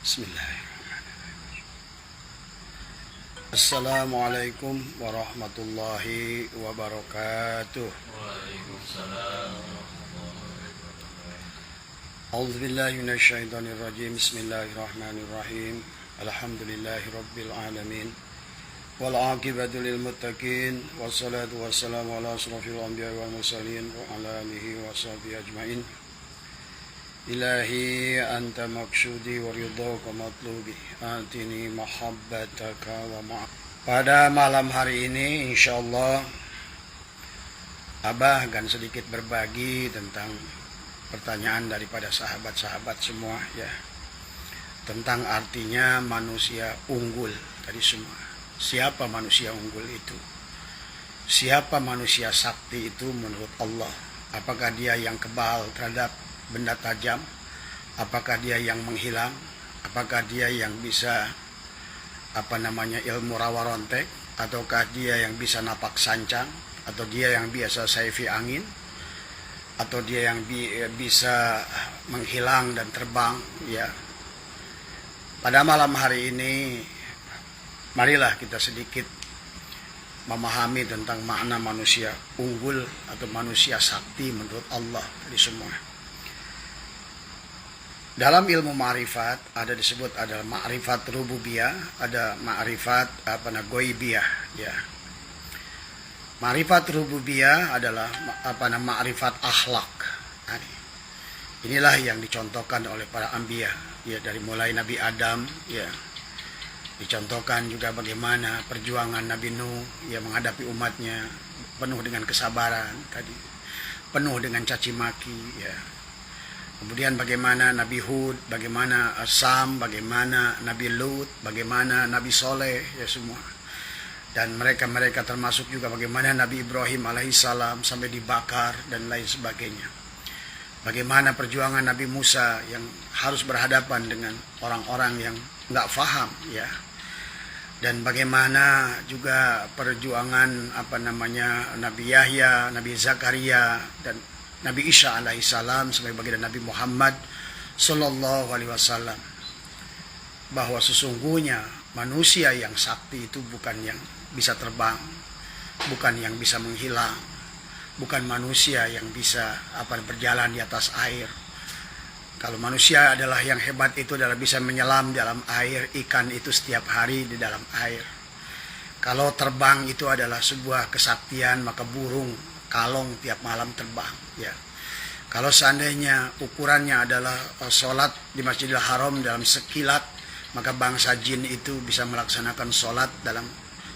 Bismillahirrahmanirrahim. Assalamualaikum warahmatullahi wabarakatuh. Waalaikumsalam. A'udzu billahi minasyaitonir rajim. Bismillahirrahmanirrahim. Alhamdulillahi rabbil alamin. Wal 'aqibatu lil muttaqin. Wassalatu wassalamu ala asyrafil anbiya'i wal mursalin wa ala alihi wa sahbihi ajmain. Ilahi anta maksudi wa ridhaka matlubi atini mahabbataka wa ma'af. Pada malam hari ini insyaallah Abah akan sedikit berbagi tentang pertanyaan daripada sahabat-sahabat semua ya, tentang artinya manusia unggul tadi semua. Siapa manusia unggul itu? Siapa manusia sakti itu menurut Allah? Apakah dia yang kebal terhadap benda tajam? Apakah dia yang menghilang? Apakah dia yang bisa ilmu rawa rontek? Ataukah dia yang bisa napak sancang? Atau dia yang biasa saifi angin? Atau dia yang bisa menghilang dan terbang ya? Pada malam hari ini marilah kita sedikit memahami tentang makna manusia unggul atau manusia sakti menurut Allah dari semua. Dalam ilmu ma'rifat ada disebut ada ma'rifat rububiyah, ada ma'rifat ghaibiyah ya. Ma'rifat rububiyah adalah ma'rifat akhlak. Nah, inilah yang dicontohkan oleh para anbiya ya, dari mulai Nabi Adam ya. Dicontohkan juga bagaimana perjuangan Nabi Nuh yang menghadapi umatnya penuh dengan kesabaran tadi, penuh dengan caci maki ya. Kemudian bagaimana Nabi Hud, bagaimana Sam, bagaimana Nabi Lut, bagaimana Nabi Soleh ya semua. Dan mereka termasuk juga bagaimana Nabi Ibrahim alaihissalam sampai dibakar dan lain sebagainya. Bagaimana perjuangan Nabi Musa yang harus berhadapan dengan orang-orang yang nggak faham ya. Dan bagaimana juga perjuangan Nabi Yahya, Nabi Zakaria dan Nabi Isa alaihissalam sebagai baginda Nabi Muhammad sallallahu alaihi wasallam, bahwa sesungguhnya manusia yang sakti itu bukan yang bisa terbang, bukan yang bisa menghilang, bukan manusia yang bisa berjalan di atas air. Kalau manusia adalah yang hebat itu adalah bisa menyelam dalam air, ikan itu setiap hari di dalam air. Kalau terbang itu adalah sebuah kesaktian, maka burung kalong tiap malam terbang ya. Kalau seandainya ukurannya adalah sholat di Masjidil Haram dalam sekilat, maka bangsa jin itu bisa melaksanakan sholat dalam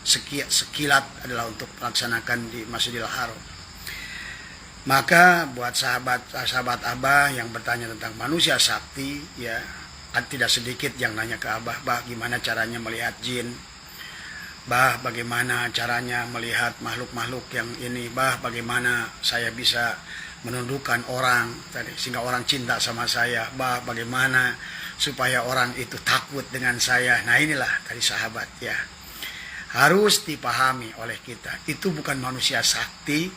sekilat adalah untuk melaksanakan di Masjidil Haram. Maka buat sahabat Abah yang bertanya tentang manusia sakti ya, tidak sedikit yang nanya ke Abah, "Bah, gimana caranya melihat jin? Bah, bagaimana caranya melihat makhluk-makhluk yang ini? Bah, bagaimana saya bisa menundukkan orang tadi sehingga orang cinta sama saya? Bah, bagaimana supaya orang itu takut dengan saya?" Nah, inilah dari sahabat ya. Harus dipahami oleh kita. Itu bukan manusia sakti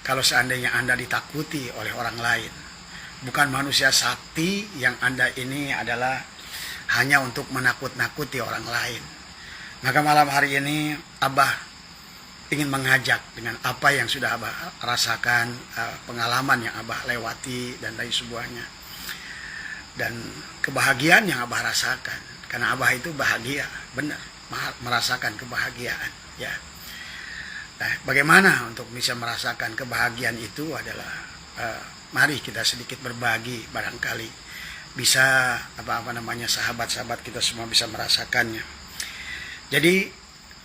kalau seandainya Anda ditakuti oleh orang lain. Bukan manusia sakti yang Anda ini adalah hanya untuk menakut-nakuti orang lain. Maka malam hari ini Abah ingin mengajak dengan apa yang sudah Abah rasakan, pengalaman yang Abah lewati dan lain sebagainya. Dan kebahagiaan yang Abah rasakan. Karena Abah itu bahagia, benar, merasakan kebahagiaan ya. Nah, bagaimana untuk bisa merasakan kebahagiaan itu adalah mari kita sedikit berbagi, barangkali bisa sahabat-sahabat kita semua bisa merasakannya. Jadi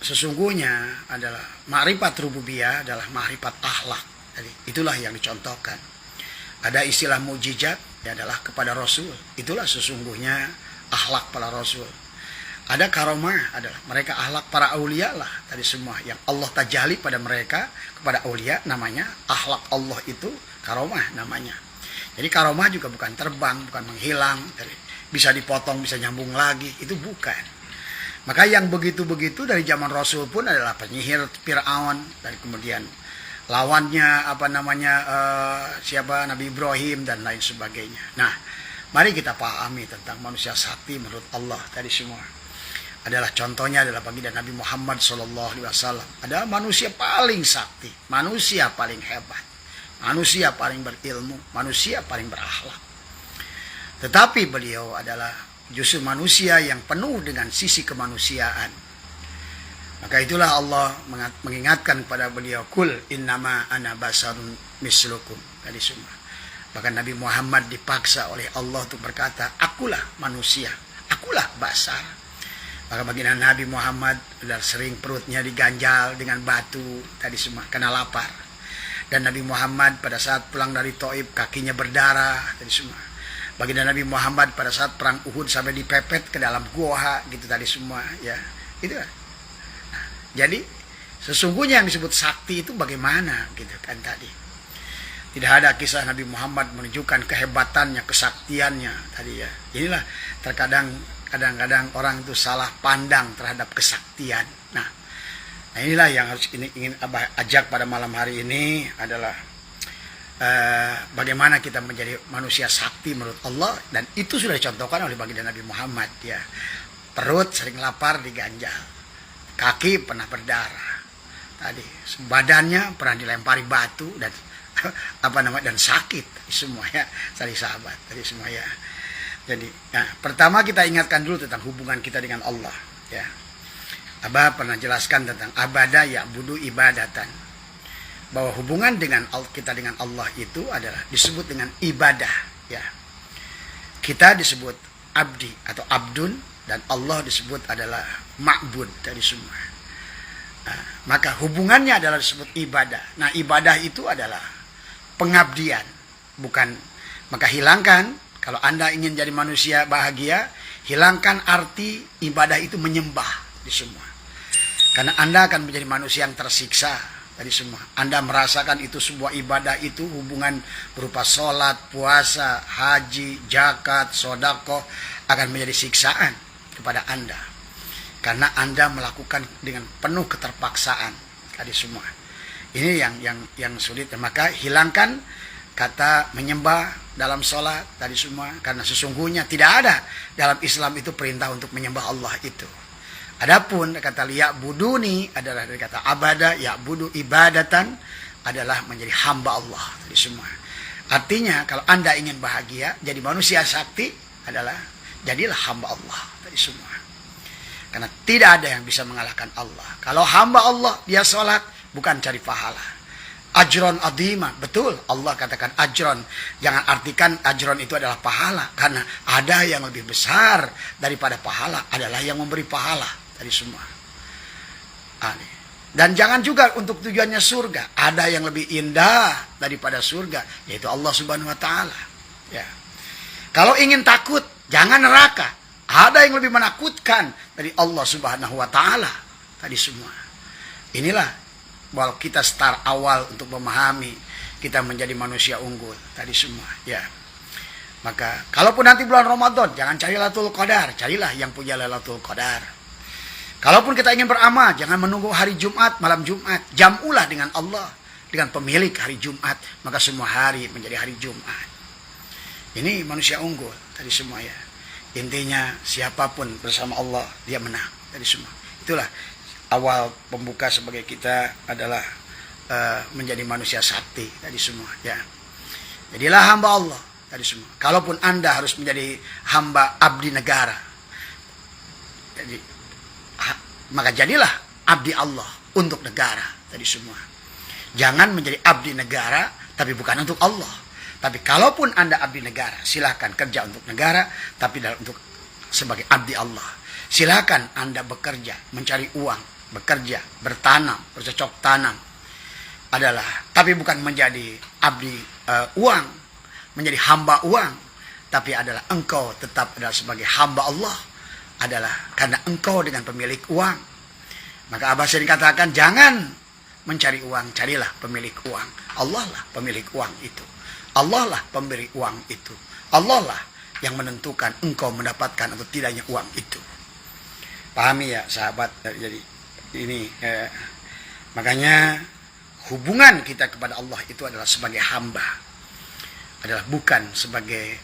sesungguhnya adalah ma'rifat rububiyah adalah ma'rifat akhlak. Jadi itulah yang dicontohkan. Ada istilah mujizat ya, adalah kepada Rasul. Itulah sesungguhnya akhlak para Rasul. Ada karomah adalah mereka akhlak para aulia lah tadi semua yang Allah tajalli pada mereka kepada aulia, namanya akhlak Allah itu karomah namanya. Jadi karomah juga bukan terbang, bukan menghilang, bisa dipotong, bisa nyambung lagi, itu bukan. Maka yang begitu-begitu dari zaman Rasul pun adalah penyihir Fir'aun, dan kemudian lawannya Nabi Ibrahim dan lain sebagainya. Nah, Mari kita pahami tentang manusia sakti menurut Allah tadi semua. Adalah contohnya adalah baginda Nabi Muhammad SAW. Adalah manusia paling sakti, manusia paling hebat, manusia paling berilmu, manusia paling berakhlak. Tetapi beliau adalah justru manusia yang penuh dengan sisi kemanusiaan. Maka itulah Allah mengingatkan kepada beliau, kul innama ana basarun mislukum tadi semua. Bahkan Nabi Muhammad dipaksa oleh Allah untuk berkata, akulah manusia, akulah basar. Maka baginda Nabi Muhammad sudah sering perutnya diganjal dengan batu tadi semua karena lapar. Dan Nabi Muhammad pada saat pulang dari Taif kakinya berdarah tadi semua. Baginda Nabi Muhammad pada saat perang Uhud sampai dipepet ke dalam gua gitu tadi semua ya. Itu kan. Nah, jadi sesungguhnya yang disebut sakti itu bagaimana gitu kan tadi. Tidak ada kisah Nabi Muhammad menunjukkan kehebatannya, kesaktiannya tadi ya. Inilah kadang-kadang orang itu salah pandang terhadap kesaktian. Nah inilah yang harus ingin Abah ajak pada malam hari ini adalah bagaimana kita menjadi manusia sakti menurut Allah, dan itu sudah dicontohkan oleh baginda Nabi Muhammad ya. Perut sering lapar diganjal, kaki pernah berdarah tadi, badannya pernah dilempari batu dan dan sakit semua ya, tadi sahabat tadi semua ya. Jadi nah, pertama kita ingatkan dulu tentang hubungan kita dengan Allah ya. Abah pernah jelaskan tentang abadah ya'budu ibadatan, bahwa hubungan dengan kita dengan Allah itu adalah disebut dengan ibadah ya. Kita disebut abdi atau abdun, dan Allah disebut adalah ma'bud dari semua. Nah, maka hubungannya adalah disebut ibadah. Nah ibadah itu adalah pengabdian, bukan. Maka hilangkan, kalau Anda ingin jadi manusia bahagia, hilangkan arti ibadah itu menyembah di semua. Karena Anda akan menjadi manusia yang tersiksa dari semua. Anda merasakan itu sebuah ibadah, itu hubungan berupa sholat, puasa, haji, zakat, sedekah akan menjadi siksaan kepada Anda. Karena Anda melakukan dengan penuh keterpaksaan tadi semua. Ini yang sulit. Maka hilangkan kata menyembah dalam sholat tadi semua. Karena sesungguhnya tidak ada dalam Islam itu perintah untuk menyembah Allah itu. Adapun kata liya'buduni adalah dari kata abada, ya'budu ibadatan adalah menjadi hamba Allah tadi semua. Artinya kalau Anda ingin bahagia, jadi manusia sakti adalah jadilah hamba Allah tadi semua. Karena tidak ada yang bisa mengalahkan Allah. Kalau hamba Allah dia sholat, bukan cari pahala. Ajron adhima, betul Allah katakan ajron. Jangan artikan ajron itu adalah pahala, karena ada yang lebih besar daripada pahala, adalah yang memberi pahala tadi semua. Dan jangan juga untuk tujuannya surga, ada yang lebih indah daripada surga, yaitu Allah Subhanahu wa taala. Ya. Kalau ingin takut, jangan neraka. Ada yang lebih menakutkan dari Allah Subhanahu wa taala tadi semua. Inilah bahwa kita start awal untuk memahami kita menjadi manusia unggul tadi semua ya. Maka kalaupun nanti bulan Ramadan, jangan cari Lailatul Qadar, carilah yang punya Lailatul Qadar. Kalaupun kita ingin beramal, jangan menunggu hari Jumat, malam Jumat. Jamulah dengan Allah, dengan pemilik hari Jumat, maka semua hari menjadi hari Jumat. Ini manusia unggul tadi semua ya. Intinya siapapun bersama Allah dia menang tadi semua. Itulah awal pembuka sebagai kita adalah menjadi manusia sakti tadi semua ya. Jadilah hamba Allah tadi semua. Kalaupun Anda harus menjadi hamba abdi negara, jadi maka jadilah abdi Allah untuk negara tadi semua. Jangan menjadi abdi negara tapi bukan untuk Allah. Tapi kalaupun Anda abdi negara, silakan kerja untuk negara, tapi untuk sebagai abdi Allah. Silakan Anda bekerja, mencari uang, bekerja, bertanam, bercocok tanam adalah, tapi bukan menjadi abdi uang, menjadi hamba uang, tapi adalah engkau tetap adalah sebagai hamba Allah, adalah karena engkau dengan pemilik uang. Maka Abah sering katakan, jangan mencari uang, carilah pemilik uang. Allah lah pemilik uang itu. Allah lah pemberi uang itu. Allah lah yang menentukan engkau mendapatkan atau tidaknya uang itu. Pahami ya sahabat. Jadi ini makanya hubungan kita kepada Allah itu adalah sebagai hamba. adalah bukan sebagai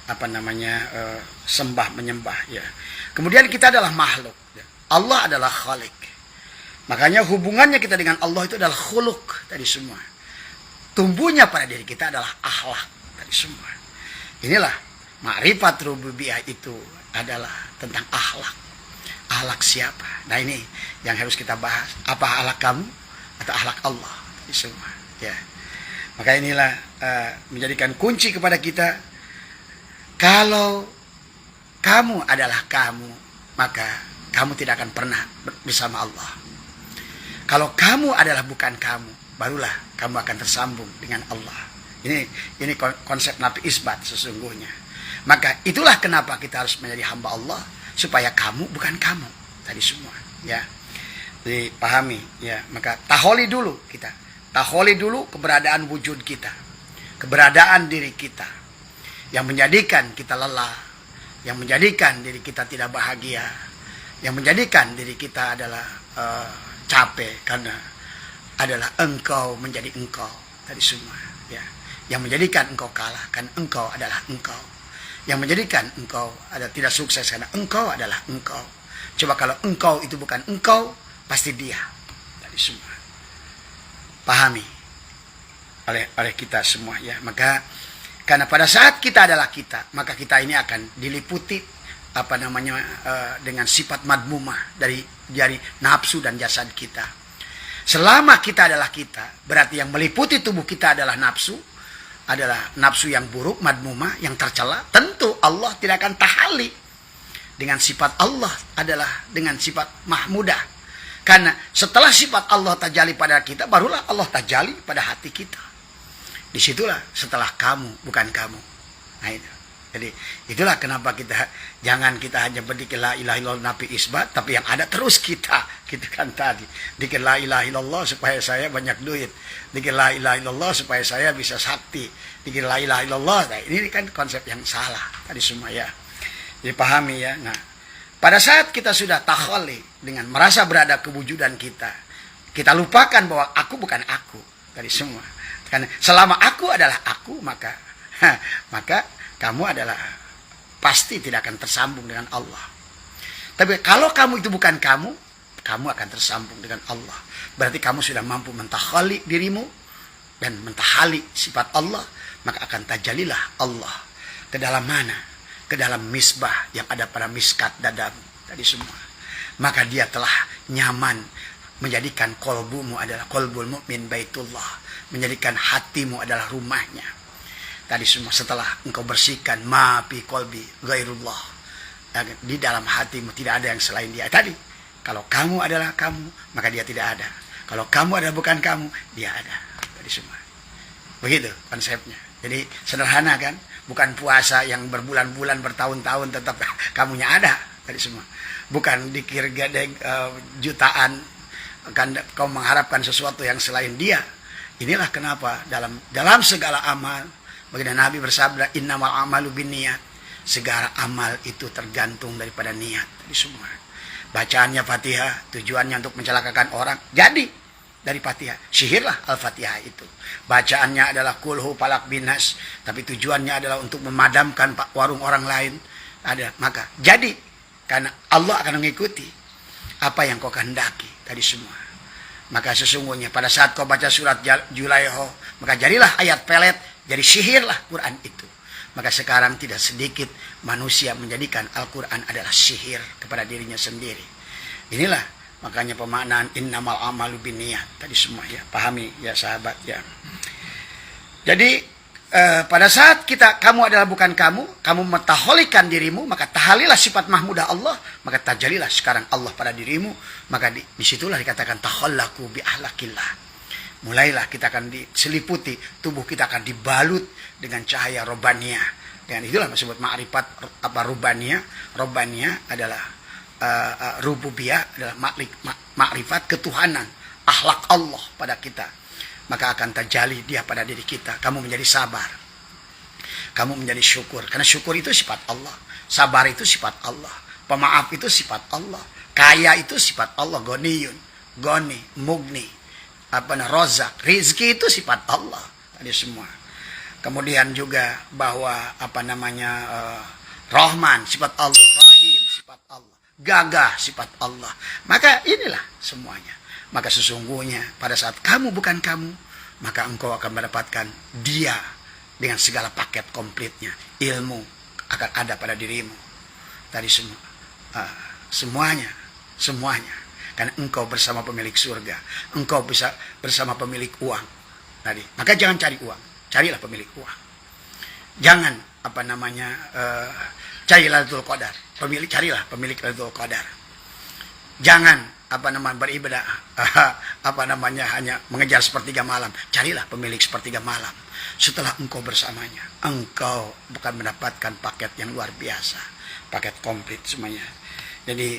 sembah menyembah ya. Kemudian kita adalah makhluk ya. Allah adalah khalik. Makanya hubungannya kita dengan Allah itu adalah khuluk tadi semua. Tumbuhnya pada diri kita adalah akhlak tadi semua. Inilah ma'rifat rububiyah itu adalah tentang akhlak. Akhlak siapa? Nah ini yang harus kita bahas. Apa akhlak kamu atau akhlak Allah tadi semua ya. Maka inilah menjadikan kunci kepada kita. Kalau kamu adalah kamu, maka kamu tidak akan pernah bersama Allah. Kalau kamu adalah bukan kamu, barulah kamu akan tersambung dengan Allah. Ini konsep nafi isbat sesungguhnya. Maka itulah kenapa kita harus menjadi hamba Allah, supaya kamu bukan kamu tadi semua ya. Dipahami ya. Maka taholi dulu kita. Taholi dulu keberadaan wujud kita. Keberadaan diri kita. Yang menjadikan kita lelah. Yang menjadikan diri kita tidak bahagia. Yang menjadikan diri kita adalah capek. Karena adalah engkau menjadi engkau. Tadi semua. Ya. Yang menjadikan engkau kalah. Karena engkau adalah engkau. Yang menjadikan engkau ada tidak sukses. Karena engkau adalah engkau. Coba kalau engkau itu bukan engkau. Pasti dia. Tadi semua. Pahami oleh kita semua ya. Maka karena pada saat kita adalah kita, maka kita ini akan diliputi dengan sifat madmumah dari nafsu dan jasad kita. Selama kita adalah kita, berarti yang meliputi tubuh kita adalah nafsu yang buruk, madmumah, yang tercela. Tentu Allah tidak akan tahali dengan sifat Allah adalah dengan sifat mahmudah. Karena setelah sifat Allah tajali pada kita, barulah Allah tajali pada hati kita. Disitulah setelah kamu, bukan kamu. Nah itu. Jadi itulah kenapa jangan kita hanya berdikir la ilaha illallah nafi isbat, tapi yang ada terus kita. Gitu kan tadi. Dikir la ilaha illallah supaya saya banyak duit. Dikir la ilaha illallah supaya saya bisa sakti. Dikir la ilaha illallah. Nah, ini kan konsep yang salah tadi semua ya. Jadi pahami ya. Nah, pada saat kita sudah takhali dengan merasa berada kewujudan kita, kita lupakan bahwa aku bukan aku dari semua. Karena selama aku adalah aku, maka kamu adalah pasti tidak akan tersambung dengan Allah. Tapi kalau kamu itu bukan kamu, kamu akan tersambung dengan Allah. Berarti kamu sudah mampu mentakhali dirimu dan mentahali sifat Allah, maka akan tajalilah Allah. Ke dalam mana? Ke dalam misbah yang ada pada miskat dadamu tadi semua. Maka dia telah nyaman menjadikan kolbumu adalah kolbul mukmin baitullah, menjadikan hatimu adalah rumahnya. Tadi semua setelah engkau bersihkan ma fi kolbi ghairullah, di dalam hatimu tidak ada yang selain dia. Tadi kalau kamu adalah kamu, maka dia tidak ada. Kalau kamu adalah bukan kamu, dia ada. Tadi semua. Begitu konsepnya. Jadi sederhana kan? Bukan puasa yang berbulan-bulan, bertahun-tahun tetap kamunya ada tadi semua. Bukan dikir gadeng jutaan kan kau mengharapkan sesuatu yang selain dia. Inilah kenapa dalam segala amal, baginda Nabi bersabda innamal amalu binniyat. Segala amal itu tergantung daripada niat tadi semua. Bacaannya Fatihah tujuannya untuk mencelakakan orang, jadi dari Fatihah, sihirlah Al-Fatihah itu. Bacaannya adalah kulhu palak binas, tapi tujuannya adalah untuk memadamkan warung orang lain. Maka jadi karena Allah akan mengikuti apa yang kau kehendaki tadi semua. Maka sesungguhnya pada saat kau baca surat Julaiho, maka jadilah ayat pelet, jadi sihirlah Quran itu. Maka sekarang tidak sedikit manusia menjadikan Al-Quran adalah sihir kepada dirinya sendiri. Inilah makanya pemaknaan innamal amalu binniyat tadi semua ya. Pahami ya sahabat ya. Jadi pada saat kamu adalah bukan kamu mentaholikan dirimu, maka tahalilah sifat mahmudah Allah, maka tajalilah sekarang Allah pada dirimu, maka disitulah dikatakan tahallaku bi ahlakillah. Mulailah kita akan diseliputi, tubuh kita akan dibalut dengan cahaya robbaniyah. Dan itulah disebut ma'rifat robbaniyah. Robbaniyah adalah rububiyah, adalah makrifat ketuhanan, akhlak Allah pada kita. Maka akan terjali dia pada diri kita. Kamu menjadi sabar, kamu menjadi syukur, karena syukur itu sifat Allah, sabar itu sifat Allah, pemaaf itu sifat Allah, kaya itu sifat Allah, goniyun, goni, mugni, rozak, rizki itu sifat Allah tadi semua. Kemudian juga bahwa Rahman sifat Allah, Rahim sifat Allah, Gagah sifat Allah. Maka inilah semuanya. Maka sesungguhnya pada saat kamu bukan kamu, maka engkau akan mendapatkan Dia dengan segala paket komplitnya. Ilmu akan ada pada dirimu. Tadi semua, semuanya. Karena engkau bersama pemilik surga, engkau bisa bersama pemilik uang. Tadi, maka jangan cari uang, carilah pemilik uang. Jangan carilah Lailatul Qadar, carilah pemilik Lailatul Qadar. Jangan beribadah hanya mengejar sepertiga malam, carilah pemilik sepertiga malam. Setelah engkau bersamanya, engkau bukan mendapatkan paket yang luar biasa, paket komplit semuanya. Jadi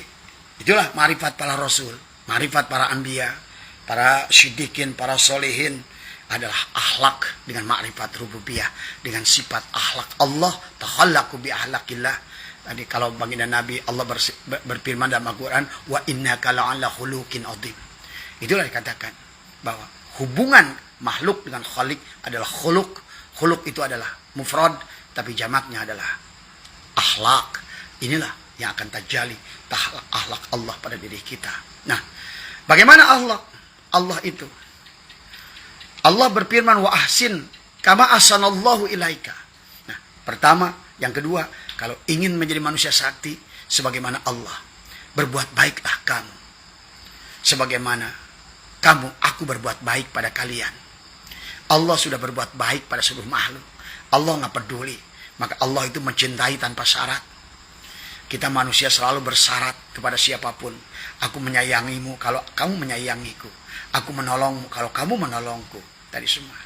itulah ma'rifat para rasul, ma'rifat para anbiya, para siddiqin, para solihin, adalah akhlak dengan ma'rifat rububiyah, dengan sifat akhlak Allah, takhallaqu bi akhlaqillah. Tadi kalau baginda Nabi, Allah berfirman dalam Al-Quran, wa innaka la'ala khuluqin adzim. Itulah dikatakan bahwa hubungan makhluk dengan khalik adalah khuluq. Khuluq itu adalah mufrad, tapi jamaknya adalah akhlak. Inilah yang akan terjadi akhlak Allah pada diri kita. Nah, bagaimana Allah? Allah itu, Allah berfirman, wa ahsin kama ahsanallahu ilaika. Nah, pertama, yang kedua, kalau ingin menjadi manusia sakti sebagaimana Allah, berbuat baiklah kamu sebagaimana aku berbuat baik pada kalian. Allah sudah berbuat baik pada seluruh makhluk. Allah nggak peduli. Maka Allah itu mencintai tanpa syarat. Kita manusia selalu bersyarat kepada siapapun. Aku menyayangimu kalau kamu menyayangiku. Aku menolongmu kalau kamu menolongku. Tadi semua.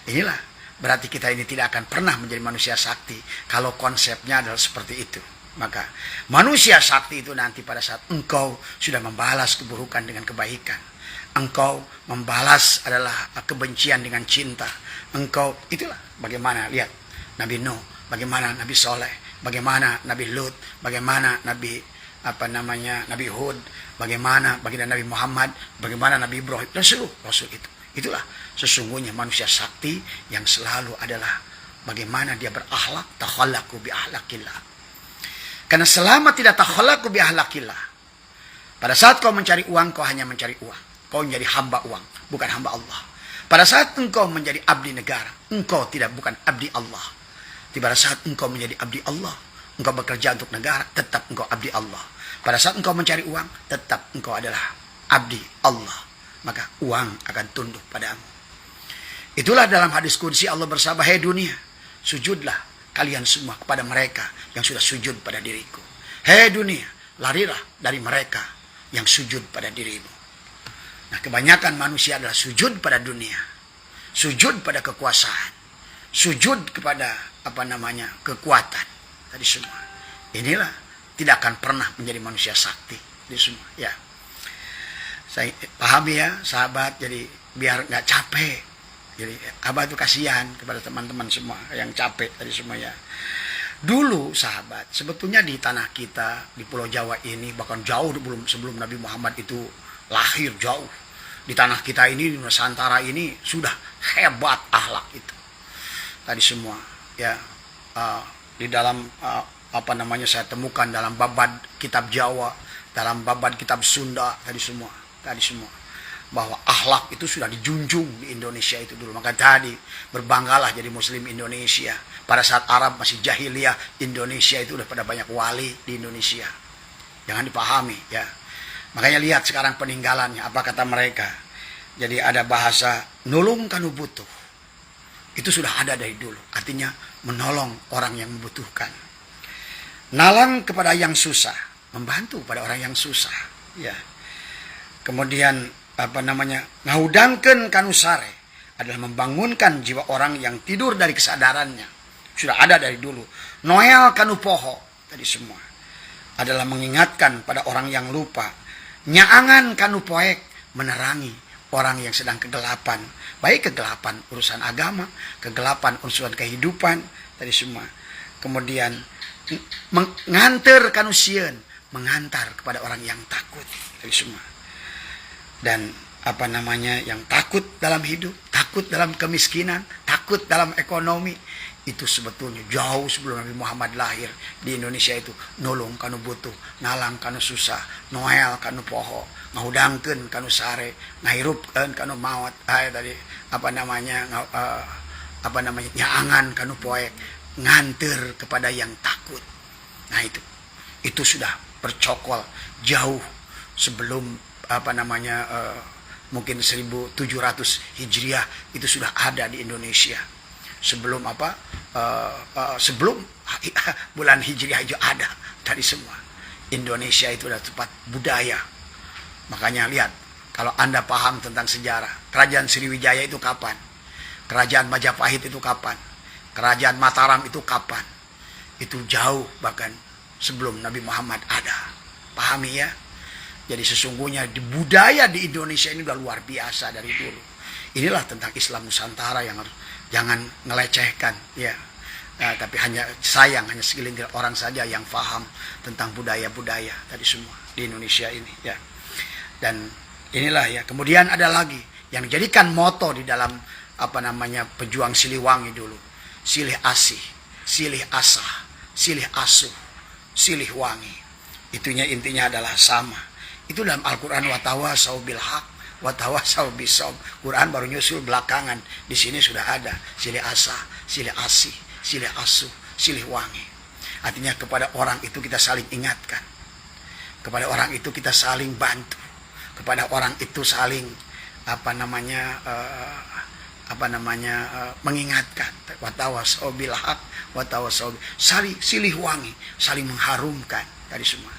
Inilah berarti kita ini tidak akan pernah menjadi manusia sakti kalau konsepnya adalah seperti itu. Maka manusia sakti itu nanti pada saat engkau sudah membalas keburukan dengan kebaikan. Engkau membalas adalah kebencian dengan cinta. Engkau, itulah bagaimana, lihat Nabi Nuh, bagaimana Nabi Soleh, bagaimana Nabi Lut, bagaimana Nabi Nabi Hud, bagaimana baginda Nabi Muhammad, bagaimana Nabi Ibrahim, dan seluruh Rasul itu. Itulah sesungguhnya manusia sakti yang selalu adalah bagaimana dia berakhlak, takhallaqu bi akhlaqillah. Karena selama tidak takhallaqu bi akhlaqillah, pada saat kau mencari uang, kau hanya mencari uang. Kau menjadi hamba uang, bukan hamba Allah. Pada saat engkau menjadi abdi negara, engkau bukan abdi Allah. Pada saat engkau menjadi abdi Allah, engkau bekerja untuk negara, tetap engkau abdi Allah. Pada saat engkau mencari uang, tetap engkau adalah abdi Allah. Maka uang akan tunduk padamu. Itulah dalam hadis qudsi Allah bersabda, "Hai dunia, sujudlah kalian semua kepada mereka yang sudah sujud pada diriku. Hai dunia, larilah dari mereka yang sujud pada dirimu." Nah, kebanyakan manusia adalah sujud pada dunia, sujud pada kekuasaan, sujud kepada kekuatan. Tadi semua. Inilah tidak akan pernah menjadi manusia sakti. Tadi semua. Ya, saya pahami ya, sahabat. Jadi biar nggak capek. Jadi abah itu kasihan kepada teman-teman semua yang capek tadi semua ya. Dulu sahabat, sebetulnya di tanah kita, di Pulau Jawa ini, bahkan jauh sebelum Nabi Muhammad itu lahir, jauh di tanah kita ini, di Nusantara ini sudah hebat akhlak itu tadi semua ya. Di dalam saya temukan dalam babad kitab Jawa, dalam babad kitab Sunda tadi semua bahwa akhlak itu sudah dijunjung di Indonesia itu dulu. Maka tadi berbanggalah jadi muslim Indonesia. Pada saat Arab masih jahiliyah, Indonesia itu udah pada banyak wali di Indonesia. Jangan dipahami ya. Makanya lihat sekarang peninggalannya, apa kata mereka. Jadi ada bahasa nulung kanu butuh. Itu sudah ada dari dulu. Artinya menolong orang yang membutuhkan. Nalang kepada yang susah, membantu pada orang yang susah. Ya. Kemudian ngaudangkeun kanu sare adalah membangunkan jiwa orang yang tidur dari kesadarannya. Sudah ada dari dulu. Noel kanu poho tadi semua adalah mengingatkan pada orang yang lupa. Nyaangan kanu poek menerangi orang yang sedang kegelapan, baik kegelapan urusan agama, kegelapan urusan kehidupan tadi semua. Kemudian mengantar kanu sieun, mengantar kepada orang yang takut tadi semua. Dan yang takut dalam hidup, takut dalam kemiskinan, takut takut dalam ekonomi. Itu sebetulnya jauh sebelum Nabi Muhammad lahir di Indonesia itu. Nolong kanu butuh, nalang kanu susah, noel kanu poho, ngahudangkeun kanu sare, ngahirupkeun kanu maot. Tadi nyaangan kanu poek, nganter kepada yang takut. Nah itu sudah bercokol jauh sebelum mungkin 1700 Hijriah itu sudah ada di Indonesia. Sebelum sebelum bulan Hijriah itu ada tadi semua. Indonesia itu adalah tempat budaya. Makanya lihat, kalau Anda paham tentang sejarah, Kerajaan Sriwijaya itu kapan? Kerajaan Majapahit itu kapan? Kerajaan Mataram itu kapan? Itu jauh bahkan sebelum Nabi Muhammad ada. Pahami ya? Jadi sesungguhnya di budaya di Indonesia ini udah luar biasa dari dulu. Inilah tentang Islam Nusantara yang harus jangan ngelecehkan ya. Tapi hanya segelintir orang saja yang paham tentang budaya-budaya tadi semua di Indonesia ini ya. Dan inilah ya. Kemudian ada lagi yang dijadikan moto di dalam pejuang Siliwangi dulu. Silih asih, silih asah, silih asuh, silih wangi. Intinya adalah sama. Itu dalam Al-Quran, watawasau bil haq, watawasau bisob. Quran baru nyusul belakangan. Di sini sudah ada silih asah, silih asih, silih asuh, silih wangi. Artinya kepada orang itu kita saling ingatkan. Kepada orang itu kita saling bantu. Kepada orang itu saling mengingatkan. Watawasau bil haq, watawasau silih wangi, saling mengharumkan tadi semua.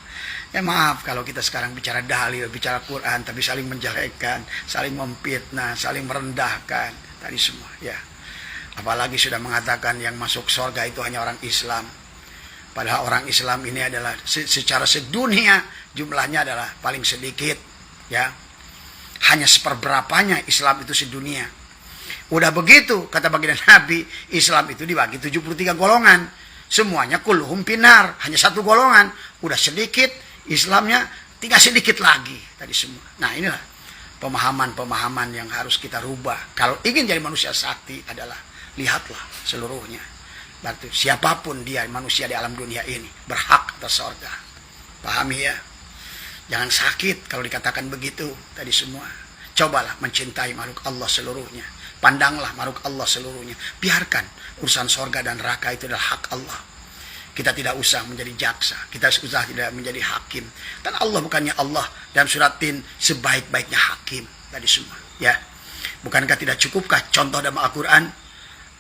Ya maaf kalau kita sekarang bicara dalil, bicara Quran, tapi saling menjelekkan, saling memfitnah, saling merendahkan, tadi semua ya. Apalagi sudah mengatakan yang masuk surga itu hanya orang Islam. Padahal orang Islam ini adalah secara sedunia jumlahnya adalah paling sedikit ya. Hanya seperberapanya Islam itu sedunia. Udah begitu kata baginda Nabi, Islam itu dibagi 73 golongan. Semuanya kulluhum pinar, hanya satu golongan. Udah sedikit Islamnya, tinggal sedikit lagi tadi semua. Nah inilah pemahaman-pemahaman yang harus kita rubah. Kalau ingin jadi manusia sakti adalah lihatlah seluruhnya. Berarti siapapun dia manusia di alam dunia ini berhak atas surga. Pahami ya? Jangan sakit kalau dikatakan begitu tadi semua. Cobalah mencintai makhluk Allah seluruhnya. Pandanglah makhluk Allah seluruhnya. Biarkan urusan surga dan neraka itu adalah hak Allah. Kita tidak usah menjadi jaksa. Kita usah tidak menjadi hakim. Dan Allah bukannya Allah dalam surat Tin sebaik-baiknya hakim. Tadi semua. Ya. Bukankah tidak cukupkah contoh dalam Al-Quran?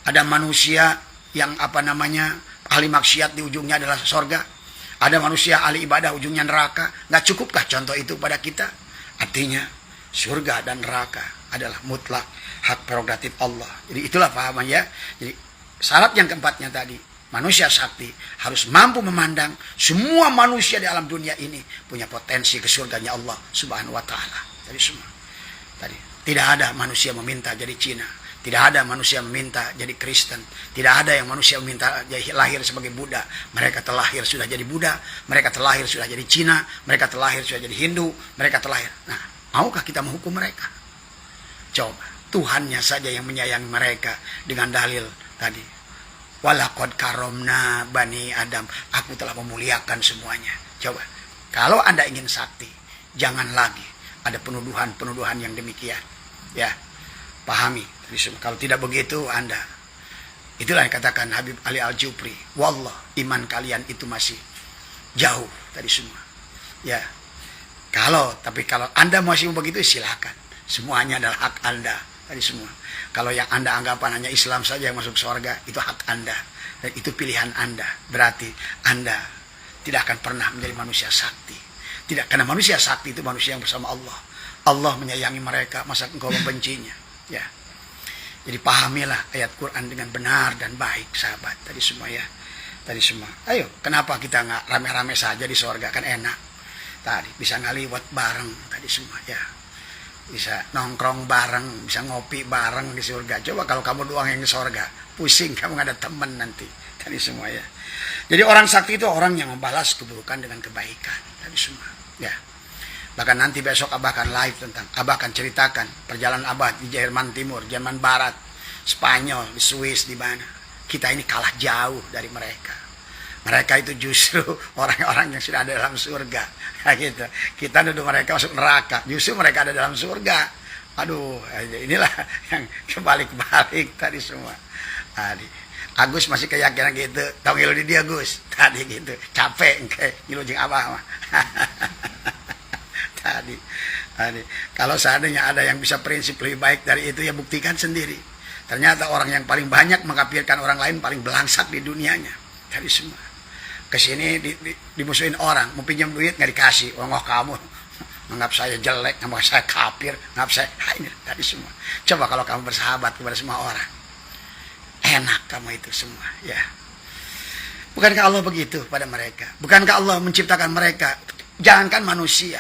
Ada manusia yang ahli maksiat di ujungnya adalah surga. Ada manusia ahli ibadah ujungnya neraka. Nggak cukupkah contoh itu pada kita? Artinya surga dan neraka adalah mutlak hak prerogatif Allah. Jadi itulah pahamannya. Jadi syarat yang keempatnya tadi. Manusia sakti harus mampu memandang semua manusia di alam dunia ini punya potensi ke surganya Allah Subhanahu wa taala. Tadi semua. Tadi tidak ada manusia meminta jadi Cina, tidak ada manusia meminta jadi Kristen, tidak ada yang manusia meminta jadi lahir sebagai Buddha. Mereka terlahir sudah jadi Buddha, mereka terlahir sudah jadi Cina, mereka terlahir sudah jadi Hindu, mereka terlahir. Nah, maukah kita menghukum mereka? Coba, Tuhannya saja yang menyayangi mereka dengan dalil tadi. Walaqad karomna bani Adam. Aku telah memuliakan semuanya. Coba. Kalau Anda ingin sakti, jangan lagi ada penuduhan-penuduhan yang demikian. Ya. Pahami. Kalau tidak begitu Anda. Itulah yang katakan Habib Ali Al-Jupri. Wallah, iman kalian itu masih jauh tadi semua. Ya. Tapi kalau Anda masih begitu silakan. Semuanya adalah hak Anda. Tadi semua. Kalau yang Anda anggapan hanya Islam saja yang masuk surga, itu hak Anda. Dan itu pilihan Anda. Berarti Anda tidak akan pernah menjadi manusia sakti. Tidak, karena manusia sakti itu manusia yang bersama Allah. Allah menyayangi mereka, masa engkau membencinya. Ya. Jadi pahamilah ayat Quran dengan benar dan baik, sahabat. Tadi semua ya. Tadi semua. Ayo, kenapa kita nggak rame-rame saja di surga? Kan enak. Tadi bisa ngaliwat bareng. Tadi semua ya. Bisa nongkrong bareng, bisa ngopi bareng di surga. Coba kalau kamu doang yang di surga, pusing, kamu gak ada teman nanti. Tadi semua ya. Jadi orang sakti itu orang yang membalas keburukan dengan kebaikan. Tadi semua ya. Bahkan nanti besok Abah akan live tentang, Abah akan ceritakan perjalanan Abah di Jerman Timur, Jerman Barat, Spanyol, di Swiss, di mana. Kita ini kalah jauh dari mereka. Mereka itu justru orang-orang yang sudah ada dalam surga. Gitu. Kita nuduh mereka masuk neraka. Justru mereka ada dalam surga. Aduh, inilah yang kebalik-balik tadi semua. Tadi Agus masih keyakinan gitu. Tahu ngilu di dia Gus. Tadi gitu. Capek kayak ngilu jeung abah mah. Tadi. Kalau seandainya ada yang bisa prinsip lebih baik dari itu, ya buktikan sendiri. Ternyata orang yang paling banyak mengkafirkan orang lain paling belangsak di dunianya. Tadi semua. Kesini dimusuhin orang, mau pinjam duit nggak dikasih. Oh kamu anggap saya jelek, anggap saya kafir, anggap saya ini tadi semua. Coba kalau kamu bersahabat kepada semua orang, enak kamu itu semua, ya. Bukankah Allah begitu pada mereka? Bukankah Allah menciptakan mereka? Jangankan manusia,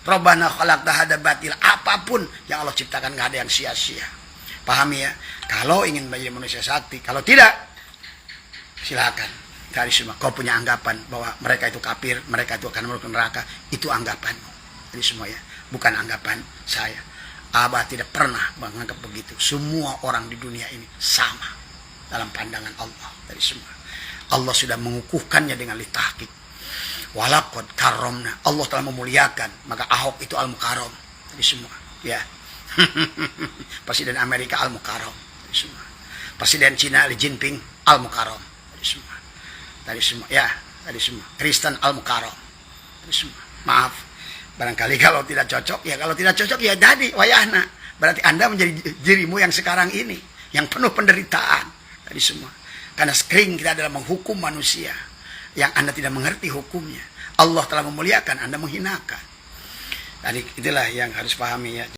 Rabbana khalaqta hada batil, apapun yang Allah ciptakan nggak ada yang sia-sia. Pahami ya? Kalau ingin menjadi manusia sakti, kalau tidak, silakan. Dari semua, kau punya anggapan bahwa mereka itu kafir, mereka itu akan masuk neraka, itu anggapanmu. Ini semua ya, bukan anggapan saya. Abah tidak pernah menganggap begitu. Semua orang di dunia ini sama dalam pandangan Allah. Dari semua, Allah sudah mengukuhkannya dengan litahqiq. Walaqad karramna, Allah telah memuliakan, maka Ahok itu al-mukarram. Dari semua, ya. Presiden Amerika al-mukarram. Dari semua. Presiden Cina Xi Jinping al-mukarram. Dari semua. Tadi semua, ya, tadi semua. Kristen al-mukarram. Tadi semua. Maaf, barangkali kalau tidak cocok, ya kalau tidak cocok ya jadi wayahna. Berarti Anda menjadi dirimu yang sekarang ini, yang penuh penderitaan. Tadi semua. Karena sering kita adalah menghukum manusia yang Anda tidak mengerti hukumnya. Allah telah memuliakan, Anda menghinakan. Tadi itulah yang harus pahami ya.